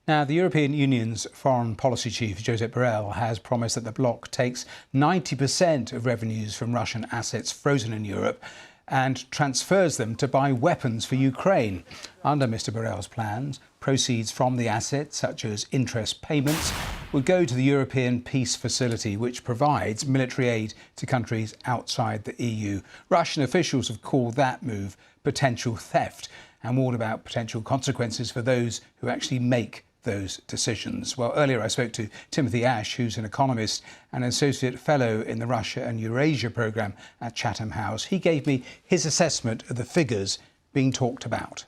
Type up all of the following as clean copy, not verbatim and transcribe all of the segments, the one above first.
Now, the European Union's foreign policy chief, Josep Borrell, has promised that the bloc takes 90% of revenues from Russian assets frozen in Europe and transfers them to buy weapons for Ukraine. Under Mr Borrell's plans, proceeds from the assets, such as interest payments, would go to the European Peace Facility, which provides military aid to countries outside the EU. Russian officials have called that move potential theft and warned about potential consequences for those who actually make those decisions. Well, earlier I spoke to Timothy Ash, who's an economist and associate fellow in the Russia and Eurasia programme at Chatham House. He gave me his assessment of the figures being talked about.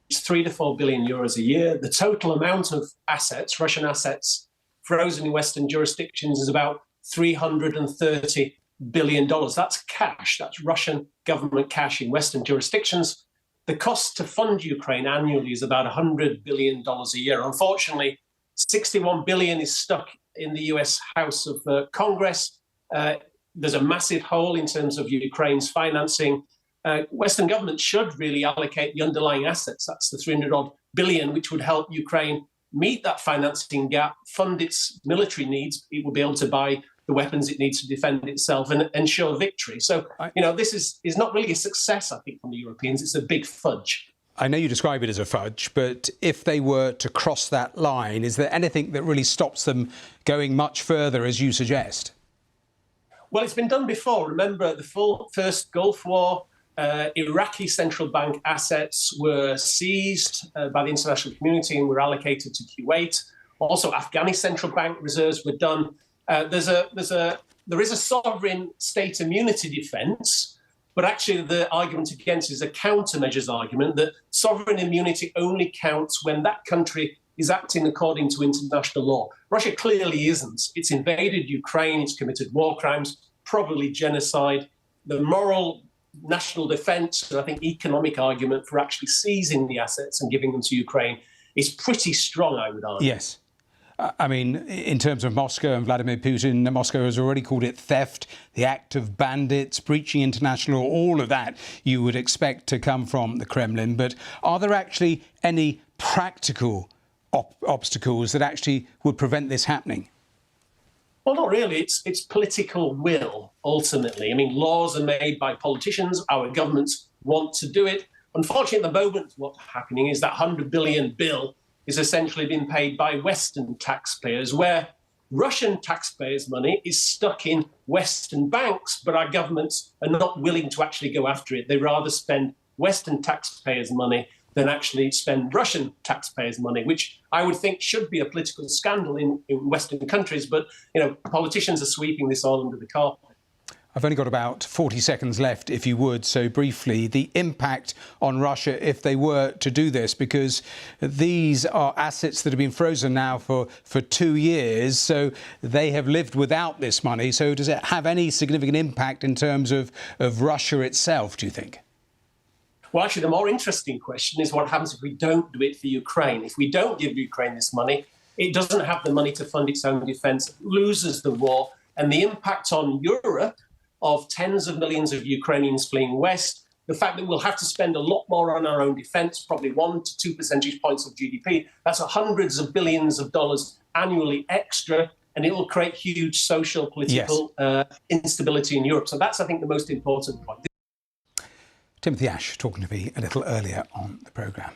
It's 3 to 4 billion euros a year. The total amount of assets, Russian assets, frozen in Western jurisdictions is about $330 billion. That's cash. That's Russian government cash in Western jurisdictions. The cost to fund Ukraine annually is about $100 billion a year. Unfortunately, $61 billion is stuck in the US House of Congress. There's a massive hole in terms of Ukraine's financing. Western governments should really allocate the underlying assets. That's the 300-odd billion, which would help Ukraine meet that financing gap, fund its military needs. It will be able to buy the weapons it needs to defend itself and ensure victory. So, this is not really a success, I think, from the Europeans. It's a big fudge. I know you describe it as a fudge, but if they were to cross that line, is there anything that really stops them going much further, as you suggest? Well, it's been done before. Remember, the first Gulf War, Iraqi central bank assets were seized by the international community and were allocated to Kuwait. Also, Afghani central bank reserves were done. There is a sovereign state immunity defence, but actually the argument against is a countermeasures argument that sovereign immunity only counts when that country is acting according to international law. Russia clearly isn't. It's invaded Ukraine, it's committed war crimes, probably genocide. The moral national defence and I think economic argument for actually seizing the assets and giving them to Ukraine is pretty strong, I would argue. Yes. I mean, in terms of Moscow and Vladimir Putin, Moscow has already called it theft, the act of bandits, breaching international law, all of that you would expect to come from the Kremlin. But are there actually any practical obstacles that actually would prevent this happening? Well, not really. It's political will, ultimately. I mean, laws are made by politicians. Our governments want to do it. Unfortunately, at the moment, what's happening is that $100 billion bill is essentially being paid by Western taxpayers, where Russian taxpayers' money is stuck in Western banks, but our governments are not willing to actually go after it. They rather spend Western taxpayers' money than actually spend Russian taxpayers' money, which I would think should be a political scandal in Western countries. But, politicians are sweeping this all under the carpet. I've only got about 40 seconds left, if you would, so briefly, the impact on Russia if they were to do this, because these are assets that have been frozen now for 2 years, so they have lived without this money. So does it have any significant impact in terms of Russia itself, do you think? Well, actually, the more interesting question is what happens if we don't do it for Ukraine. If we don't give Ukraine this money, it doesn't have the money to fund its own defence, loses the war, and the impact on Europe of tens of millions of Ukrainians fleeing west, the fact that we'll have to spend a lot more on our own defence, probably 1 to 2 percentage points of GDP, that's hundreds of billions of dollars annually extra, and it will create huge social, political instability in Europe. So that's, I think, the most important point. Timothy Ash talking to me a little earlier on the programme.